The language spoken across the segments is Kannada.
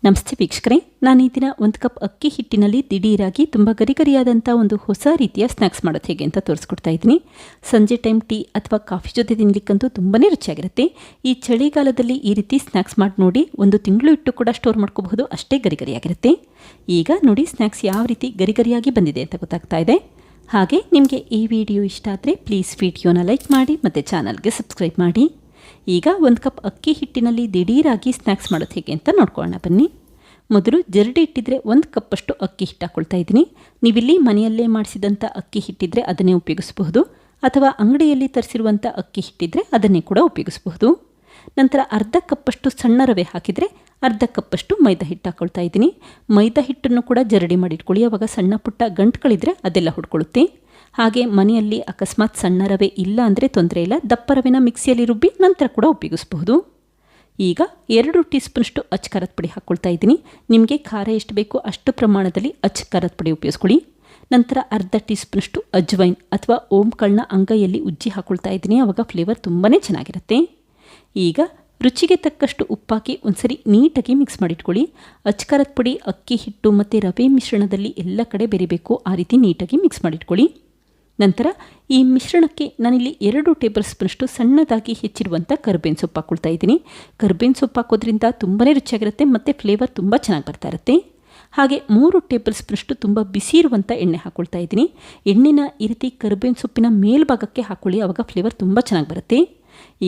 ನಮಸ್ತೆ ವೀಕ್ಷಕರೇ, ನಾನು ಈ ದಿನ ಒಂದು ಕಪ್ ಅಕ್ಕಿ ಹಿಟ್ಟಿನಲ್ಲಿ ದಿಢೀರಾಗಿ ತುಂಬ ಗರಿಗರಿಯಾದಂಥ ಒಂದು ಹೊಸ ರೀತಿಯ ಸ್ನ್ಯಾಕ್ಸ್ ಮಾಡೋದು ಹೇಗೆ ಅಂತ ತೋರಿಸ್ಕೊಡ್ತಾ ಇದ್ದೀನಿ. ಸಂಜೆ ಟೈಮ್ ಟೀ ಅಥವಾ ಕಾಫಿ ಜೊತೆ ತಿನ್ನಲಿಕ್ಕಂತೂ ತುಂಬಾ ರುಚಿಯಾಗಿರುತ್ತೆ. ಈ ಚಳಿಗಾಲದಲ್ಲಿ ಈ ರೀತಿ ಸ್ನ್ಯಾಕ್ಸ್ ಮಾಡಿ ನೋಡಿ, ಒಂದು ತಿಂಗಳು ಇಟ್ಟು ಕೂಡ ಸ್ಟೋರ್ ಮಾಡ್ಕೋಬಹುದು, ಅಷ್ಟೇ ಗರಿಗರಿಯಾಗಿರುತ್ತೆ. ಈಗ ನೋಡಿ ಸ್ನ್ಯಾಕ್ಸ್ ಯಾವ ರೀತಿ ಗರಿಗರಿಯಾಗಿ ಬಂದಿದೆ ಅಂತ ಗೊತ್ತಾಗ್ತಾ ಇದೆ. ಹಾಗೆ ನಿಮಗೆ ಈ ವಿಡಿಯೋ ಇಷ್ಟ ಆದರೆ ಪ್ಲೀಸ್ ವಿಡಿಯೋನ ಲೈಕ್ ಮಾಡಿ ಮತ್ತು ಚಾನಲ್ಗೆ ಸಬ್ಸ್ಕ್ರೈಬ್ ಮಾಡಿ. ಈಗ ಒಂದು ಕಪ್ ಅಕ್ಕಿ ಹಿಟ್ಟಿನಲ್ಲಿ ದಿಢೀರಾಗಿ ಸ್ನ್ಯಾಕ್ಸ್ ಮಾಡೋದು ಹೇಗೆ ಅಂತ ನೋಡ್ಕೊಳ್ಳೋಣ ಬನ್ನಿ. ಮೊದಲು ಜರಡಿ ಇಟ್ಟಿದ್ರೆ 1 ಕಪ್ಪಷ್ಟು ಅಕ್ಕಿ ಹಿಟ್ಟು ಹಾಕ್ಕೊಳ್ತಾ ಇದ್ದೀನಿ. ನೀವಿಲ್ಲಿ ಮನೆಯಲ್ಲೇ ಮಾಡಿಸಿದಂಥ ಅಕ್ಕಿ ಹಿಟ್ಟಿದ್ರೆ ಅದನ್ನೇ ಉಪಯೋಗಿಸಬಹುದು, ಅಥವಾ ಅಂಗಡಿಯಲ್ಲಿ ತರಿಸಿರುವಂಥ ಅಕ್ಕಿ ಹಿಟ್ಟಿದ್ರೆ ಅದನ್ನೇ ಕೂಡ ಉಪಯೋಗಿಸಬಹುದು. ನಂತರ ಅರ್ಧ ಕಪ್ಪಷ್ಟು ಸಣ್ಣ ರವೆ ಹಾಕಿದರೆ ಅರ್ಧ ಕಪ್ಪಷ್ಟು ಮೈದಾ ಹಿಟ್ಟು ಹಾಕ್ಕೊಳ್ತಾ ಇದ್ದೀನಿ. ಮೈದಾ ಹಿಟ್ಟನ್ನು ಕೂಡ ಜರಡಿ ಮಾಡಿಟ್ಕೊಳ್ಳಿ, ಆವಾಗ ಸಣ್ಣ ಪುಟ್ಟ ಗಂಟುಗಳಿದ್ರೆ ಅದೆಲ್ಲ ಹುಡ್ಕೊಳ್ಳುತ್ತೆ. ಹಾಗೆ ಮನೆಯಲ್ಲಿ ಅಕಸ್ಮಾತ್ ಸಣ್ಣ ರವೆ ಇಲ್ಲ ಅಂದರೆ ತೊಂದರೆ ಇಲ್ಲ, ದಪ್ಪ ರವೆನ ಮಿಕ್ಸಿಯಲ್ಲಿ ರುಬ್ಬಿ ನಂತರ ಕೂಡ ಉಪಯೋಗಿಸಬಹುದು. ಈಗ 2 ಟೀ ಸ್ಪೂನಷ್ಟು ಅಚ್ಚ ಖಾರದ ಪುಡಿ ಹಾಕ್ಕೊಳ್ತಾ ಇದ್ದೀನಿ. ನಿಮಗೆ ಖಾರ ಎಷ್ಟು ಬೇಕೋ ಅಷ್ಟು ಪ್ರಮಾಣದಲ್ಲಿ ಅಚ್ಚ ಖಾರದ ಪುಡಿ ಉಪಯೋಗಿಸ್ಕೊಳ್ಳಿ. ನಂತರ ಅರ್ಧ ಟೀ ಸ್ಪೂನಷ್ಟು ಅಜ್ವೈನ್ ಅಥವಾ ಓಂಕಾಳನ್ನ ಅಂಗೈಯಲ್ಲಿ ಉಜ್ಜಿ ಹಾಕ್ಕೊಳ್ತಾ ಇದ್ದೀನಿ, ಆವಾಗ ಫ್ಲೇವರ್ ತುಂಬಾ ಚೆನ್ನಾಗಿರುತ್ತೆ. ಈಗ ರುಚಿಗೆ ತಕ್ಕಷ್ಟು ಉಪ್ಪಾಕಿ ಒಂದ್ಸರಿ ನೀಟಾಗಿ ಮಿಕ್ಸ್ ಮಾಡಿಟ್ಕೊಳ್ಳಿ. ಅಚ್ಚ ಖಾರದ ಪುಡಿ, ಅಕ್ಕಿ ಹಿಟ್ಟು ಮತ್ತು ರವೆ ಮಿಶ್ರಣದಲ್ಲಿ ಎಲ್ಲ ಕಡೆ ಬೆರಿಬೇಕು, ಆ ರೀತಿ ನೀಟಾಗಿ ಮಿಕ್ಸ್ ಮಾಡಿಟ್ಕೊಳ್ಳಿ. ನಂತರ ಈ ಮಿಶ್ರಣಕ್ಕೆ ನಾನಿಲ್ಲಿ 2 ಟೇಬಲ್ ಸ್ಪೂನಷ್ಟು ಸಣ್ಣದಾಗಿ ಹೆಚ್ಚಿರುವಂಥ ಕರಿಬೇವಿನ ಸೊಪ್ಪು ಹಾಕ್ಕೊಳ್ತಾ ಇದ್ದೀನಿ. ಕರಿಬೇವಿನ ಸೊಪ್ಪು ಹಾಕೋದ್ರಿಂದ ತುಂಬಾ ರುಚಿಯಾಗಿರುತ್ತೆ ಮತ್ತು ಫ್ಲೇವರ್ ತುಂಬ ಚೆನ್ನಾಗಿ ಬರ್ತಾ ಇರುತ್ತೆ. ಹಾಗೆ 3 ಟೇಬಲ್ ಸ್ಪೂನಷ್ಟು ತುಂಬ ಬಿಸಿ ಇರುವಂಥ ಎಣ್ಣೆ ಹಾಕ್ಕೊಳ್ತಾ ಇದ್ದೀನಿ. ಎಣ್ಣೆನ ಈ ರೀತಿ ಕರಿಬೇವಿನ ಸೊಪ್ಪಿನ ಮೇಲ್ಭಾಗಕ್ಕೆ ಹಾಕ್ಕೊಳ್ಳಿ, ಆವಾಗ ಫ್ಲೇವರ್ ತುಂಬ ಚೆನ್ನಾಗಿ ಬರುತ್ತೆ.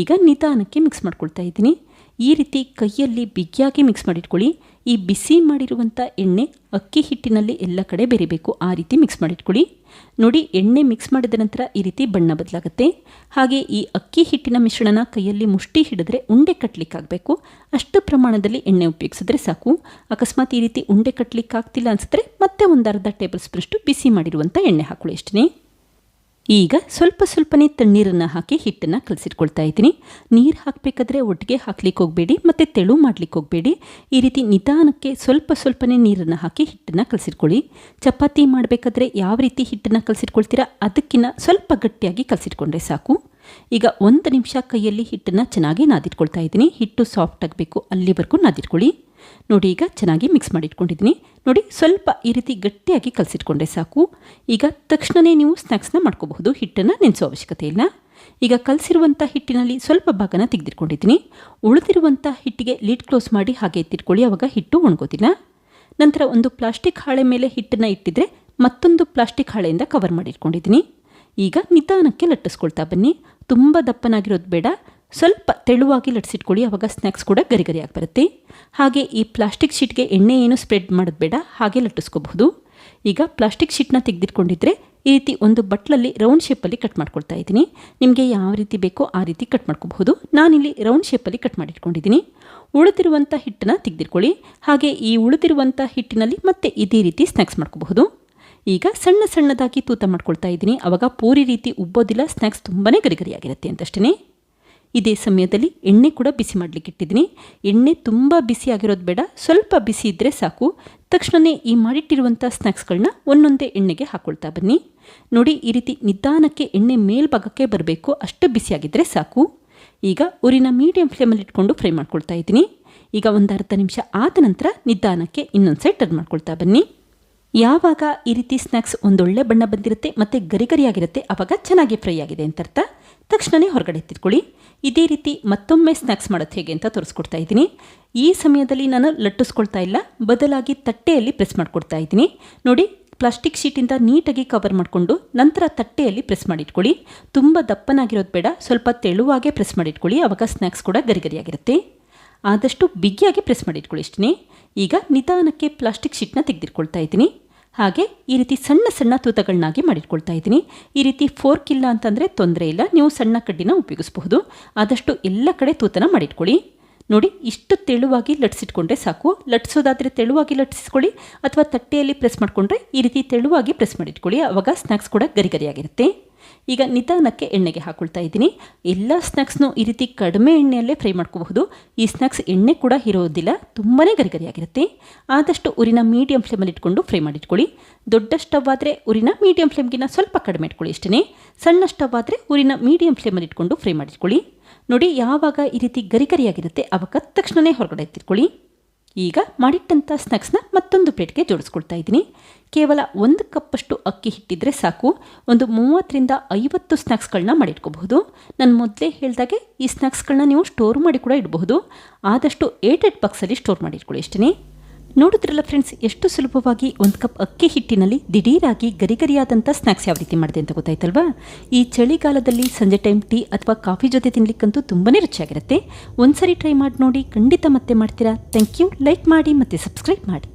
ಈಗ ನಿಧಾನಕ್ಕೆ ಮಿಕ್ಸ್ ಮಾಡ್ಕೊಳ್ತಾ ಇದ್ದೀನಿ. ಈ ರೀತಿ ಕೈಯಲ್ಲಿ ಬಿಗಿಯಾಗಿ ಮಿಕ್ಸ್ ಮಾಡಿಟ್ಕೊಳ್ಳಿ. ಈ ಬಿಸಿ ಮಾಡಿರುವಂಥ ಎಣ್ಣೆ ಅಕ್ಕಿ ಹಿಟ್ಟಿನಲ್ಲಿ ಎಲ್ಲ ಕಡೆ ಬೆರಿಬೇಕು, ಆ ರೀತಿ ಮಿಕ್ಸ್ ಮಾಡಿಟ್ಕೊಳ್ಳಿ. ನೋಡಿ, ಎಣ್ಣೆ ಮಿಕ್ಸ್ ಮಾಡಿದ ನಂತರ ಈ ರೀತಿ ಬಣ್ಣ ಬದಲಾಗುತ್ತೆ. ಹಾಗೆ ಈ ಅಕ್ಕಿ ಹಿಟ್ಟಿನ ಮಿಶ್ರಣನ ಕೈಯಲ್ಲಿ ಮುಷ್ಟಿ ಹಿಡಿದ್ರೆ ಉಂಡೆ ಕಟ್ಟಲಿಕ್ಕಾಗಬೇಕು, ಅಷ್ಟು ಪ್ರಮಾಣದಲ್ಲಿ ಎಣ್ಣೆ ಉಪಯೋಗಿಸಿದ್ರೆ ಸಾಕು. ಅಕಸ್ಮಾತ್ ಈ ರೀತಿ ಉಂಡೆ ಕಟ್ಟಲಿಕ್ಕಾಗ್ತಿಲ್ಲ ಅನಿಸಿದ್ರೆ ಮತ್ತೆ ಒಂದು ಅರ್ಧ ಟೇಬಲ್ ಸ್ಪೂನಷ್ಟು ಬಿಸಿ ಮಾಡಿರುವಂಥ ಎಣ್ಣೆ ಹಾಕೊಳ್ಳಿ ಅಷ್ಟೇ. ಈಗ ಸ್ವಲ್ಪ ಸ್ವಲ್ಪನೇ ತಣ್ಣೀರನ್ನು ಹಾಕಿ ಹಿಟ್ಟನ್ನು ಕಲಸಿಟ್ಕೊಳ್ತಾ ಇದ್ದೀನಿ. ನೀರು ಹಾಕಬೇಕಾದ್ರೆ ಒಟ್ಟಿಗೆ ಹಾಕ್ಲಿಕ್ಕೆ ಹೋಗಬೇಡಿ ಮತ್ತು ತೆಳು ಮಾಡಲಿಕ್ಕೆ ಹೋಗಬೇಡಿ. ಈ ರೀತಿ ನಿಧಾನಕ್ಕೆ ಸ್ವಲ್ಪ ಸ್ವಲ್ಪನೇ ನೀರನ್ನು ಹಾಕಿ ಹಿಟ್ಟನ್ನು ಕಲಸಿಟ್ಕೊಳ್ಳಿ. ಚಪಾತಿ ಮಾಡಬೇಕಾದ್ರೆ ಯಾವ ರೀತಿ ಹಿಟ್ಟನ್ನು ಕಲಸಿಟ್ಕೊಳ್ತೀರಾ ಅದಕ್ಕಿಂತ ಸ್ವಲ್ಪ ಗಟ್ಟಿಯಾಗಿ ಕಲಸಿಟ್ಕೊಂಡ್ರೆ ಸಾಕು. ಈಗ 1 ನಿಮಿಷ ಕೈಯಲ್ಲಿ ಹಿಟ್ಟನ್ನು ಚೆನ್ನಾಗಿ ನಾದಿಟ್ಕೊಳ್ತಾ ಇದ್ದೀನಿ. ಹಿಟ್ಟು ಸಾಫ್ಟ್ ಆಗಬೇಕು, ಅಲ್ಲಿವರೆಗೂ ನಾದಿಟ್ಕೊಳ್ಳಿ. ನೋಡಿ, ಈಗ ಚೆನ್ನಾಗಿ ಮಿಕ್ಸ್ ಮಾಡಿಟ್ಕೊಂಡಿದ್ದೀನಿ. ನೋಡಿ, ಸ್ವಲ್ಪ ಈ ರೀತಿ ಗಟ್ಟಿಯಾಗಿ ಕಲಸಿಟ್ಕೊಂಡ್ರೆ ಸಾಕು. ಈಗ ತಕ್ಷಣವೇ ನೀವು ಸ್ನ್ಯಾಕ್ಸ್ನ ಮಾಡ್ಕೋಬಹುದು, ಹಿಟ್ಟನ್ನು ನೆನೆಸೋ ಅವಶ್ಯಕತೆ ಇಲ್ಲ. ಈಗ ಕಲಸಿರುವಂಥ ಹಿಟ್ಟಿನಲ್ಲಿ ಸ್ವಲ್ಪ ಭಾಗನ ತೆಗೆದಿಟ್ಕೊಂಡಿದ್ದೀನಿ. ಉಳಿದಿರುವಂಥ ಹಿಟ್ಟಿಗೆ ಲಿಡ್ ಕ್ಲೋಸ್ ಮಾಡಿ ಹಾಗೆ ಎತ್ತಿಟ್ಕೊಳ್ಳಿ, ಆವಾಗ ಹಿಟ್ಟು ಒಣಗೋದಿಲ್ಲ. ನಂತರ ಒಂದು ಪ್ಲಾಸ್ಟಿಕ್ ಹಾಳೆ ಮೇಲೆ ಹಿಟ್ಟನ್ನು ಇಟ್ಟಿದ್ರೆ ಮತ್ತೊಂದು ಪ್ಲಾಸ್ಟಿಕ್ ಹಾಳೆಯಿಂದ ಕವರ್ ಮಾಡಿಟ್ಕೊಂಡಿದ್ದೀನಿ. ಈಗ ನಿಧಾನಕ್ಕೆ ಲಟ್ಟಿಸ್ಕೊಳ್ತಾ ಬನ್ನಿ. ತುಂಬ ದಪ್ಪನಾಗಿರೋದು ಬೇಡ, ಸ್ವಲ್ಪ ತೆಳುವಾಗಿ ಲಟ್ಟಿಸಿಟ್ಕೊಳ್ಳಿ, ಆವಾಗ ಸ್ನ್ಯಾಕ್ಸ್ ಕೂಡ ಗರಿಗರಿಯಾಗಿ ಬರುತ್ತೆ. ಹಾಗೆ ಈ ಪ್ಲಾಸ್ಟಿಕ್ ಶೀಟ್ಗೆ ಎಣ್ಣೆ ಏನು ಸ್ಪ್ರೆಡ್ ಮಾಡೋದು ಬೇಡ, ಹಾಗೆ ಲಟ್ಟಿಸ್ಕೋಬಹುದು. ಈಗ ಪ್ಲಾಸ್ಟಿಕ್ ಶೀಟ್ನ ತೆಗೆದಿಟ್ಕೊಂಡಿದ್ರೆ ಈ ರೀತಿ ಒಂದು ಬಟ್ಲಲ್ಲಿ ರೌಂಡ್ ಶೇಪಲ್ಲಿ ಕಟ್ ಮಾಡ್ಕೊಳ್ತಾ ಇದ್ದೀನಿ. ನಿಮಗೆ ಯಾವ ರೀತಿ ಬೇಕೋ ಆ ರೀತಿ ಕಟ್ ಮಾಡ್ಕೋಬಹುದು. ನಾನಿಲ್ಲಿ ರೌಂಡ್ ಶೇಪಲ್ಲಿ ಕಟ್ ಮಾಡಿಟ್ಕೊಂಡಿದ್ದೀನಿ. ಉಳಿದಿರುವಂಥ ಹಿಟ್ಟನ್ನು ತೆಗೆದಿಟ್ಕೊಳ್ಳಿ. ಹಾಗೆ ಈ ಉಳಿದಿರುವಂಥ ಹಿಟ್ಟಿನಲ್ಲಿ ಮತ್ತೆ ಇದೇ ರೀತಿ ಸ್ನ್ಯಾಕ್ಸ್ ಮಾಡ್ಕೋಬಹುದು. ಈಗ ಸಣ್ಣ ಸಣ್ಣದಾಗಿ ತೂತ ಮಾಡ್ಕೊಳ್ತಾ ಇದ್ದೀನಿ, ಆವಾಗ ಪೂರಿ ರೀತಿ ಉಬ್ಬೋದಿಲ್ಲ, ಸ್ನ್ಯಾಕ್ಸ್ ತುಂಬಾ ಗರಿಗರಿಯಾಗಿರುತ್ತೆ ಅಂತಷ್ಟೇ. ಇದೇ ಸಮಯದಲ್ಲಿ ಎಣ್ಣೆ ಕೂಡ ಬಿಸಿ ಮಾಡಲಿಕ್ಕೆ ಇಟ್ಟಿದ್ದೀನಿ. ಎಣ್ಣೆ ತುಂಬ ಬಿಸಿ ಆಗಿರೋದು ಬೇಡ, ಸ್ವಲ್ಪ ಬಿಸಿ ಇದ್ದರೆ ಸಾಕು. ತಕ್ಷಣವೇ ಈ ಮಾಡಿಟ್ಟಿರುವಂಥ ಸ್ನ್ಯಾಕ್ಸ್ಗಳನ್ನ ಒಂದೊಂದೇ ಎಣ್ಣೆಗೆ ಹಾಕ್ಕೊಳ್ತಾ ಬನ್ನಿ. ನೋಡಿ, ಈ ರೀತಿ ನಿಧಾನಕ್ಕೆ ಎಣ್ಣೆ ಮೇಲ್ಭಾಗಕ್ಕೆ ಬರಬೇಕು, ಅಷ್ಟು ಬಿಸಿಯಾಗಿದ್ದರೆ ಸಾಕು. ಈಗ ಉರಿನ ಮೀಡಿಯಂ ಫ್ಲೇಮಲ್ಲಿ ಇಟ್ಕೊಂಡು ಫ್ರೈ ಮಾಡ್ಕೊಳ್ತಾ ಇದ್ದೀನಿ. ಈಗ ಒಂದು ಅರ್ಧ ನಿಮಿಷ ಆದ ನಂತರ ನಿಧಾನಕ್ಕೆ ಇನ್ನೊಂದು ಸೈಡ್ ಟರ್ನ್ ಮಾಡ್ಕೊಳ್ತಾ ಬನ್ನಿ. ಯಾವಾಗ ಈ ರೀತಿ ಸ್ನ್ಯಾಕ್ಸ್ ಒಂದೊಳ್ಳೆ ಬಣ್ಣ ಬಂದಿರುತ್ತೆ ಮತ್ತು ಗರಿಗರಿಯಾಗಿರುತ್ತೆ, ಆವಾಗ ಚೆನ್ನಾಗಿ ಫ್ರೈ ಆಗಿದೆ ಅಂತ ಅರ್ಥ. ತಕ್ಷಣವೇ ಹೊರಗಡೆ ಎತ್ತಿಟ್ಕೊಳ್ಳಿ. ಇದೇ ರೀತಿ ಮತ್ತೊಮ್ಮೆ ಸ್ನ್ಯಾಕ್ಸ್ ಮಾಡೋದು ಹೇಗೆ ಅಂತ ತೋರಿಸ್ಕೊಡ್ತಾ ಇದ್ದೀನಿ. ಈ ಸಮಯದಲ್ಲಿ ನಾನು ಲಟ್ಟಿಸ್ಕೊಳ್ತಾ ಇಲ್ಲ, ಬದಲಾಗಿ ತಟ್ಟೆಯಲ್ಲಿ ಪ್ರೆಸ್ ಮಾಡ್ಕೊಡ್ತಾ ಇದ್ದೀನಿ. ನೋಡಿ, ಪ್ಲಾಸ್ಟಿಕ್ ಶೀಟಿಂದ ನೀಟಾಗಿ ಕವರ್ ಮಾಡಿಕೊಂಡು ನಂತರ ತಟ್ಟೆಯಲ್ಲಿ ಪ್ರೆಸ್ ಮಾಡಿಟ್ಕೊಳ್ಳಿ. ತುಂಬ ದಪ್ಪನಾಗಿರೋದು ಬೇಡ, ಸ್ವಲ್ಪ ತೆಳುವಾಗೆ ಪ್ರೆಸ್ ಮಾಡಿಟ್ಕೊಳ್ಳಿ, ಆವಾಗ ಸ್ನ್ಯಾಕ್ಸ್ ಕೂಡ ಗರಿಗರಿಯಾಗಿರುತ್ತೆ. ಆದಷ್ಟು ಬಿಗಿಯಾಗಿ ಪ್ರೆಸ್ ಮಾಡಿಟ್ಕೊಳ್ಳಿ ಅಷ್ಟೇ. ಈಗ ನಿಧಾನಕ್ಕೆ ಪ್ಲಾಸ್ಟಿಕ್ ಶೀಟ್ನ ತೆಗೆದಿಟ್ಕೊಳ್ತಾ ಇದ್ದೀನಿ. ಹಾಗೆ ಈ ರೀತಿ ಸಣ್ಣ ಸಣ್ಣ ತೂತಗಳನ್ನಾಗಿ ಮಾಡಿಟ್ಕೊಳ್ತಾ ಇದ್ದೀನಿ. ಈ ರೀತಿ ಫೋರ್ಕ್ ಇಲ್ಲ ಅಂತಂದರೆ ತೊಂದರೆ ಇಲ್ಲ, ನೀವು ಸಣ್ಣ ಕಡ್ಡಿನ ಉಪಯೋಗಿಸಬಹುದು. ಆದಷ್ಟು ಎಲ್ಲ ಕಡೆ ತೂತನ ಮಾಡಿಟ್ಕೊಳ್ಳಿ. ನೋಡಿ, ಇಷ್ಟು ತೆಳುವಾಗಿ ಲಟ್ಟಿಸಿಟ್ಕೊಂಡ್ರೆ ಸಾಕು. ಲಟ್ಟಿಸೋದಾದರೆ ತೆಳುವಾಗಿ ಲಟ್ಟಿಸ್ಕೊಳ್ಳಿ, ಅಥವಾ ತಟ್ಟೆಯಲ್ಲಿ ಪ್ರೆಸ್ ಮಾಡಿಕೊಂಡ್ರೆ ಈ ರೀತಿ ತೆಳುವಾಗಿ ಪ್ರೆಸ್ ಮಾಡಿಟ್ಕೊಳ್ಳಿ, ಆವಾಗ ಸ್ನ್ಯಾಕ್ಸ್ ಕೂಡ ಗರಿಗರಿಯಾಗಿರುತ್ತೆ. ಈಗ ನಿಧಾನಕ್ಕೆ ಎಣ್ಣೆಗೆ ಹಾಕ್ಕೊಳ್ತಾ ಇದ್ದೀನಿ. ಎಲ್ಲ ಸ್ನ್ಯಾಕ್ಸ್ನು ಈ ರೀತಿ ಕಡಿಮೆ ಎಣ್ಣೆಯಲ್ಲೇ ಫ್ರೈ ಮಾಡ್ಕೋಬಹುದು. ಈ ಸ್ನ್ಯಾಕ್ಸ್ ಎಣ್ಣೆ ಕೂಡ ಇರೋದಿಲ್ಲ, ತುಂಬಾ ಗರಿಗರಿಯಾಗಿರುತ್ತೆ. ಆದಷ್ಟು ಉರಿನ ಮೀಡಿಯಂ ಫ್ಲೇಮಲ್ಲಿ ಇಟ್ಕೊಂಡು ಫ್ರೈ ಮಾಡಿಟ್ಕೊಳ್ಳಿ. ದೊಡ್ಡ ಸ್ಟವ್ ಆದರೆ ಉರಿನ ಮೀಡಿಯಂ ಫ್ಲೇಮ್ಗಿನ ಸ್ವಲ್ಪ ಕಡಿಮೆ ಇಟ್ಕೊಳ್ಳಿ ಅಷ್ಟೇ. ಸಣ್ಣ ಸ್ಟವ್ ಆದರೆ ಉರಿನ ಮೀಡಿಯಂ ಫ್ಲೇಮಲ್ಲಿ ಇಟ್ಕೊಂಡು ಫ್ರೈ ಮಾಡಿಟ್ಕೊಳ್ಳಿ. ನೋಡಿ, ಯಾವಾಗ ಈ ರೀತಿ ಗರಿಗರಿಯಾಗಿರುತ್ತೆ ಆವಾಗ ತಕ್ಷಣವೇ ಹೊರಗಡೆ ಎತ್ತಿಟ್ಕೊಳ್ಳಿ. ಈಗ ಮಾಡಿಟ್ಟಂಥ ಸ್ನ್ಯಾಕ್ಸ್ನ ಮತ್ತೊಂದು ಪ್ಲೇಟ್ಗೆ ಜೋಡಿಸ್ಕೊಳ್ತಾ ಇದ್ದೀನಿ. ಕೇವಲ 1 ಕಪ್ಪಷ್ಟು ಅಕ್ಕಿ ಹಿಟ್ಟಿದ್ರೆ ಸಾಕು, ಒಂದು 30-50 ಸ್ನ್ಯಾಕ್ಸ್ಗಳನ್ನ ಮಾಡಿಟ್ಕೋಬಹುದು. ನಾನು ಮೊದಲೇ ಹೇಳಿದಾಗೆ ಈ ಸ್ನ್ಯಾಕ್ಸ್ಗಳನ್ನ ನೀವು ಸ್ಟೋರ್ ಮಾಡಿ ಕೂಡ ಇಡಬಹುದು. ಆದಷ್ಟು ಏಟೆಡ್ ಬಾಕ್ಸಲ್ಲಿ ಸ್ಟೋರ್ ಮಾಡಿಟ್ಕೊಳ್ಳಿ ಅಷ್ಟೇ. ನೋಡಿದ್ರಲ್ಲ ಫ್ರೆಂಡ್ಸ್, ಎಷ್ಟು ಸುಲಭವಾಗಿ 1 ಕಪ್ ಅಕ್ಕಿ ಹಿಟ್ಟಿನಲ್ಲಿ ದಿಢೀರಾಗಿ ಗರಿಗರಿಯಾದಂಥ ಸ್ನ್ಯಾಕ್ಸ್ ಯಾವ ರೀತಿ ಮಾಡಿದೆ ಅಂತ ಗೊತ್ತಾಯ್ತಲ್ವಾ. ಈ ಚಳಿಗಾಲದಲ್ಲಿ ಸಂಜೆ ಟೈಮ್ ಟೀ ಅಥವಾ ಕಾಫಿ ಜೊತೆ ತಿನ್ನಲಿಕ್ಕಂತೂ ತುಂಬಾ ರುಚಿಯಾಗಿರುತ್ತೆ. ಒಂದ್ಸರಿ ಟ್ರೈ ಮಾಡಿ ನೋಡಿ, ಖಂಡಿತ ಮತ್ತೆ ಮಾಡ್ತೀರಾ. Thank you. ಲೈಕ್ ಮಾಡಿ ಮತ್ತು ಸಬ್ಸ್ಕ್ರೈಬ್ ಮಾಡಿ.